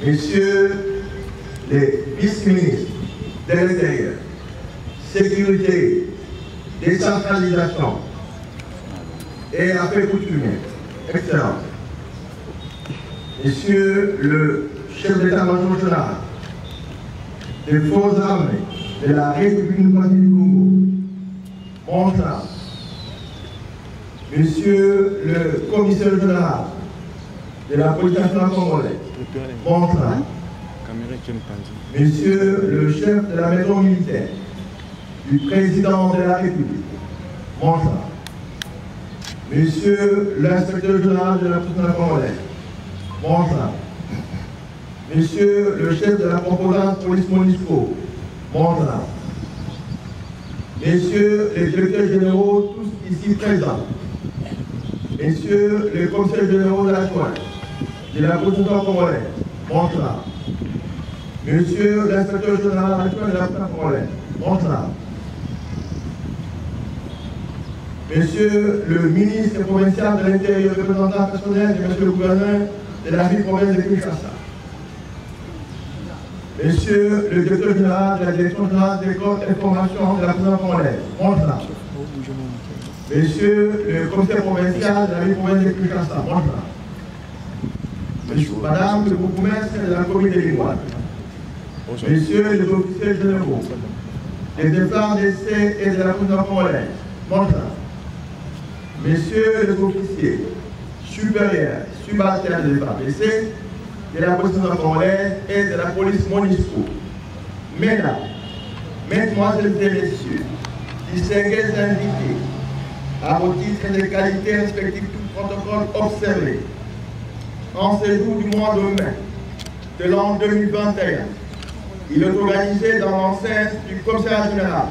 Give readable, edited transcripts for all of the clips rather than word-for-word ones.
Messieurs les vice-ministres de l'Intérieur, Sécurité, décentralisation et affaires coutumières, Excellence, Monsieur le chef d'état-major général des forces armées de la République démocratique du Congo, mon frère, Monsieur le commissaire général de la police nationale congolaise, mon frère, Monsieur le chef de la maison militaire du président de la République, mon frère, Monsieur l'inspecteur général de la police nationale congolaise, mon frère, Monsieur le chef de la composante police MONUSCO, mon frère, Messieurs les directeurs généraux, tous ici présents, Messieurs les commissaires généraux de la Chouane, de la police nationale congolaise, mon frère, Monsieur l'inspecteur général adjoint de la police congolaise, mon frère, Monsieur le ministre provincial de l'Intérieur, représentant personnel de Monsieur le gouverneur de la ville province de Kinshasa, Monsieur le directeur général de la direction générale des corps d'information de la police congolaise, mon frère, Monsieur le commissaire provincial de la ville province de Kinshasa, mon frère, Madame le bourgmestre de la commune de Limois, Messieurs les officiers généraux, les FARDC et de la police congolaise, mon frère, Messieurs les officiers supérieurs, subalternes de l'FARDC, de la police congolaise et de la police MONUSCO, Mesdames, Mesdemoiselles et Messieurs, distingués invités, à vos titres de qualité respectifs tout protocole observé, en ce jour du mois de mai de l'an 2021, il est organisé dans l'enceinte du commissariat général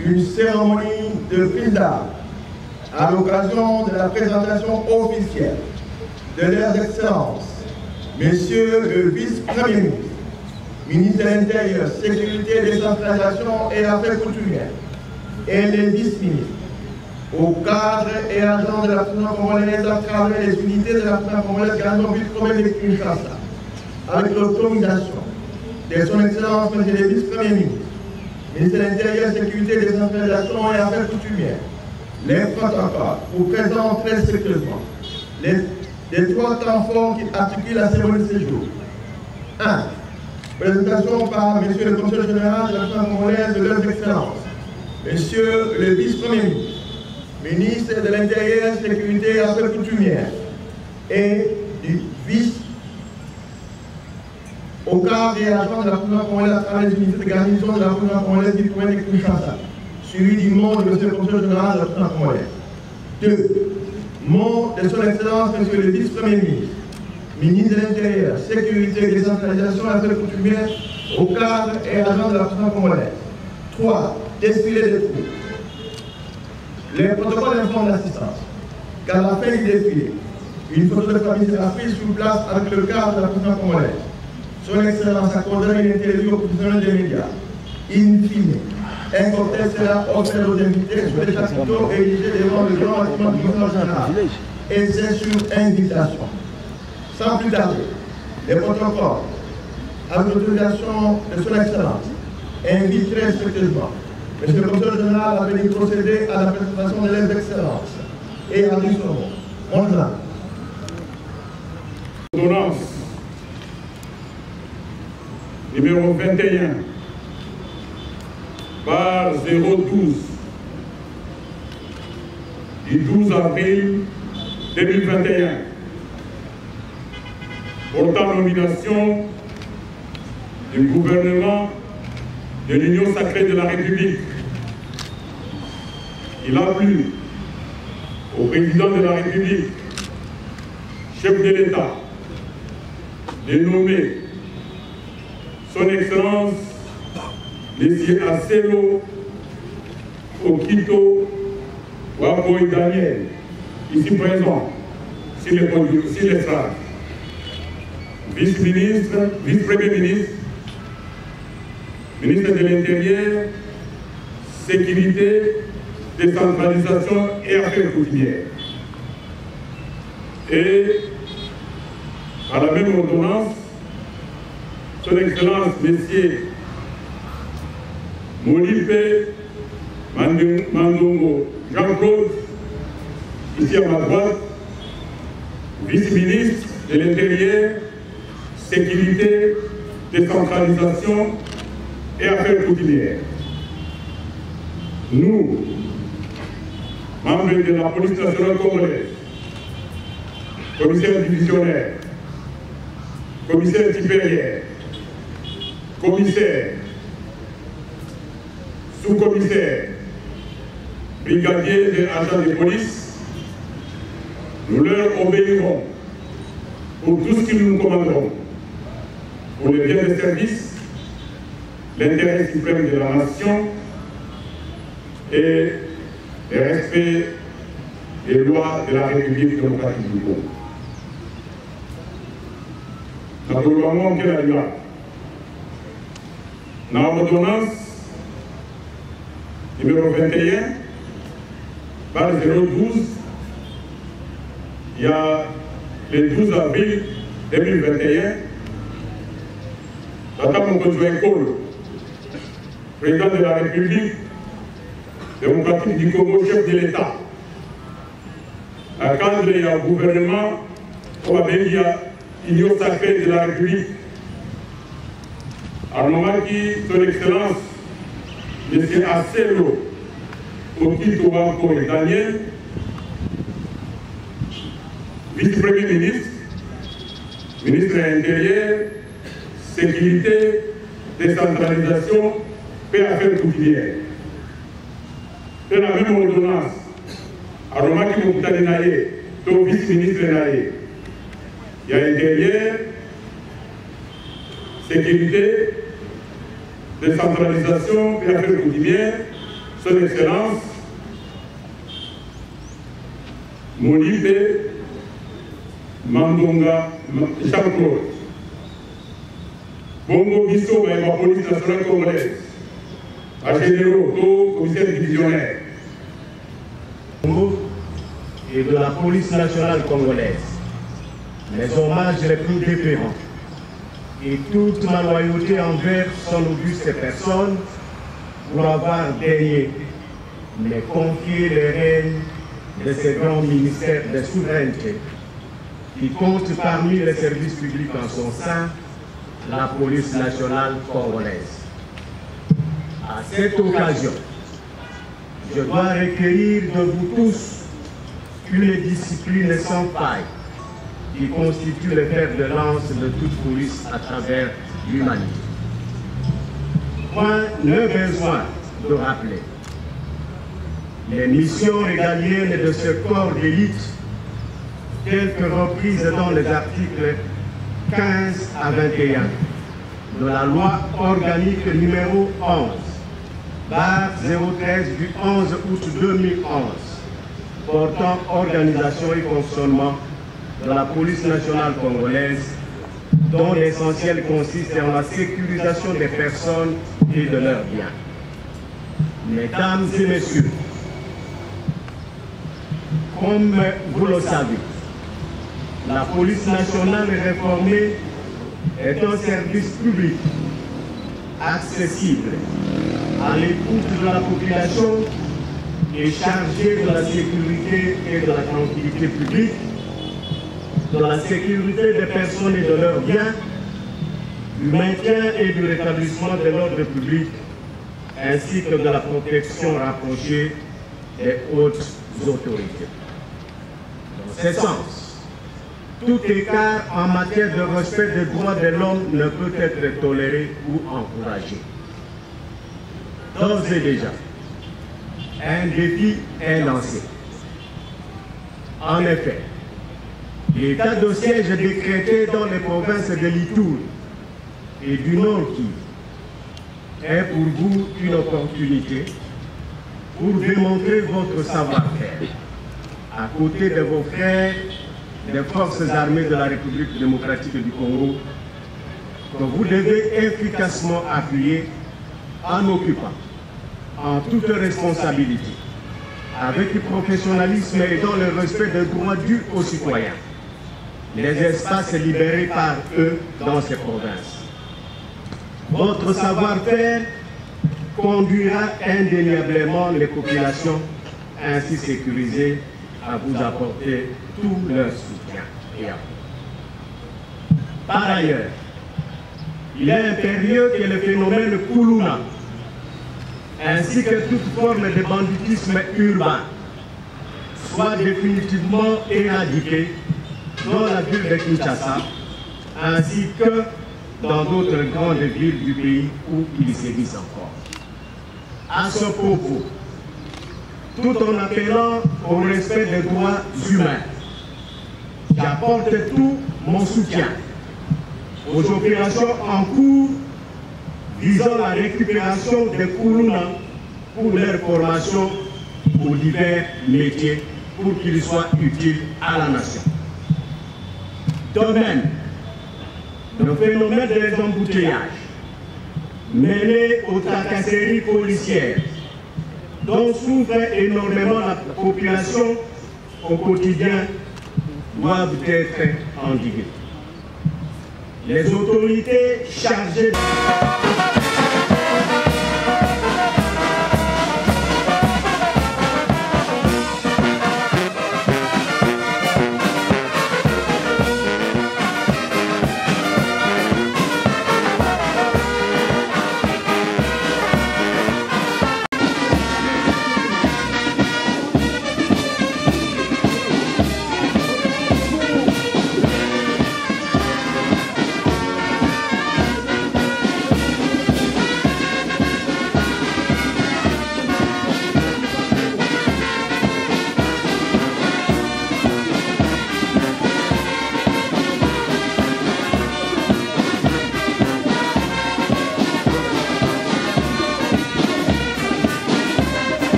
une cérémonie de prise d'armes à l'occasion de la présentation officielle de leurs excellences, Messieurs le vice-premier ministre, ministre de l'Intérieur, Sécurité, Décentralisation et Affaires coutumières, et les vice-ministres, aux cadres et agents de la police congolaise à travers les unités de la police congolaise Gandon-Ville province de Kinshasa, avec l'autorisation de son Excellence, Monsieur le vice-premier ministre, ministre de l'Intérieur, Sécurité, Décentralisation et Affaires coutumières, les protocoles pour présenter très sérieusement les trois temps forts qui articulent la cérémonie de séjour. 1. Présentation par Monsieur le commissaire général de la police congolaise de leurs excellences, Monsieur le vice-premier ministre, ministre de l'Intérieur, Sécurité et Affaires coutumières, et du vice au cadre et agent de la police congolaise à travers les unités de garnison de la police congolaise du province de Kinshasa, suivi du mot de Monsieur le commissaire général de la police congolaise. 2. Mot de son Excellence, Monsieur le vice-premier ministre, ministre de l'Intérieur, Sécurité, Décentralisation et Affaires coutumières, au cadre et agent de la police congolaise. 3. Défilé de troupes. Les protocoles informent l'assistance qu'à la fin du défilé, une photo de famille sera prise sur place avec le cadre de la police congolaise. Son Excellence accordera une interview aux professionnels des médias. In fine, un cortège sera offert aux invités sur les chapiteaux érigés devant le grand bâtiment du gouverneur général. Et c'est sur invitation. Sans plus tarder, les protocoles, avec l'autorisation de son Excellence, invitent très respectueusement Monsieur le commissaire général a venu procéder à la présentation de leurs excellences et à lui son mot. Mon grand. Ordonnance numéro 21 par 012 du 12 avril 2021 portant nomination du gouvernement de l'Union sacrée de la République. Il a plu au président de la République, chef de l'État, de nommer son Excellence M. Acelo Okito Waboy Daniel, ici présent, s'il est sage, vice-ministre, vice-premier ministre, ministre de l'Intérieur, Sécurité, Décentralisation et Affaires coutumières. Et à la même ordonnance, Son Excellence, Messieurs Molipe Mandongo Jean-Claude, ici à ma droite, vice-ministre de l'Intérieur, Sécurité, Décentralisation et Affaires coutumières. Nous, membres de la police nationale congolaise, commissaire divisionnaire, commissaire supérieur, commissaire, sous-commissaire, brigadier et agents de police, nous leur obéirons pour tout ce qu'ils nous commanderont, pour le bien des services, l'intérêt suprême de la nation et le respect des lois de la République démocratique du Congo. Naturellement, quelle est la dans l'ordonnance numéro 21, par 012, il y a le 12 avril 2021, Tata Mokonzo Nkolo, président de la République démocratique du Congo, chef de l'État, à cadre et au gouvernement, comme avait dit l'Union sacrée de la République, à moment qui, son Excellence, M. Acelo, Okito Banko et Daniel, vice-premier ministre, ministre de l'Intérieur, Sécurité, Décentralisation, paix et affaires coutumières. C'est la même ordonnance. À Romaki Mokutani Naye, ton vice-ministre Naye. Il y a Intérieur, Sécurité, Décentralisation et affaires coutumières, son Excellence, Molipe Mandonga Jean-Claude. Bongo Bisso, la police nationale congolaise, à généraux, commissaire divisionnaire. Et de la police nationale congolaise, les hommages les plus déférents et toute ma loyauté envers son auguste personne pour avoir daigné me confier les rênes de ces grands ministères de souveraineté qui comptent parmi les services publics en son sein la police nationale congolaise. À cette occasion, je dois requérir de vous tous une discipline sans faille qui constitue le fer de lance de toute police à travers l'humanité. Point ne besoin de rappeler les missions régaliennes de ce corps d'élite, telles que reprises dans les articles 15 à 21 de la loi organique numéro 11, barre 013 du 11 août 2011, portant organisation et fonctionnement de la police nationale congolaise, dont l'essentiel consiste en la sécurisation des personnes et de leurs biens. Mesdames et messieurs, comme vous le savez, la police nationale réformée est un service public accessible, à l'écoute de la population et chargé de la sécurité et de la tranquillité publique, de la sécurité des personnes et de leurs biens, du maintien et du rétablissement de l'ordre public, ainsi que de la protection rapprochée des hautes autorités. Dans ce sens, tout écart en matière de respect des droits de l'homme ne peut être toléré ou encouragé. D'ores et déjà, un défi est lancé. En effet, l'état de siège décrété dans les provinces de l'Ituri et du Nord Kivu est pour vous une opportunité pour démontrer votre savoir-faire à côté de vos frères des forces armées de la République démocratique du Congo que vous devez efficacement appuyer en occupant en toute responsabilité, avec professionnalisme et dans le respect des droits dus aux citoyens, les espaces libérés par eux dans ces provinces. Votre savoir-faire conduira indéniablement les populations ainsi sécurisées à vous apporter tout leur soutien et appui. Par ailleurs, il est impérieux que le phénomène Koulouna, ainsi que toute forme de banditisme urbain, soit définitivement éradiqué dans la ville de Kinshasa, ainsi que dans d'autres grandes villes du pays où ils sévissent encore. À ce propos, tout en appelant au respect des droits humains, j'apporte tout mon soutien aux opérations en cours visant la récupération des Koulouna pour leur formation aux divers métiers pour qu'ils soient utiles à la nation. De même, le phénomène des embouteillages mêlé aux tracasseries policières dont souffre énormément la population au quotidien doivent être endigués. Les autorités chargées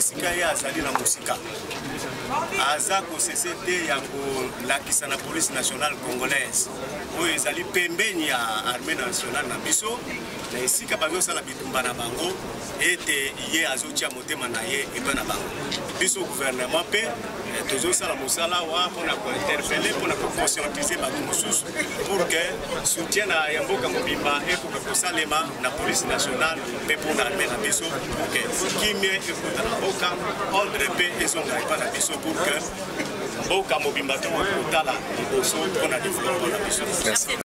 esika ye azali na mosika aza kosese te ya kolakisa na police nationale congolaise oyo ezali pembeni ya armée nationale na biso na esika bazosala bitumba na bango ete ye azotia motema na ye epai na bango biso gouvernement mpe tozosala mosala wa mpona kointerpele mpona koconscientize bato mosusu pour que soutien ya mboka mobimba ekoka kosalema na police nationale mpe mpona armée na biso pour que kimia ekota na mboka ordre mpe ezonga epai na biso pour que mboka mobimba to kotala liboso mpona développement na biso.